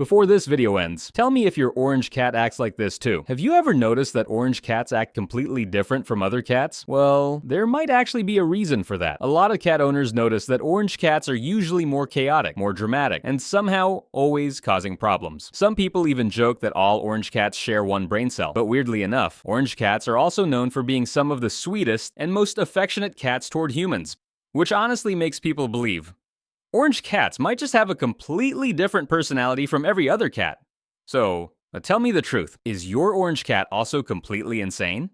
Before this video ends, tell me if your orange cat acts like this too. Have you ever noticed that orange cats act completely different from other cats? Well, there might actually be a reason for that. A lot of cat owners notice that orange cats are usually more chaotic, more dramatic, and somehow always causing problems. Some people even joke that all orange cats share one brain cell, but weirdly enough, orange cats are also known for being some of the sweetest and most affectionate cats toward humans, which honestly makes people believe orange cats might just have a completely different personality from every other cat. So, tell me the truth. Is your orange cat also completely insane?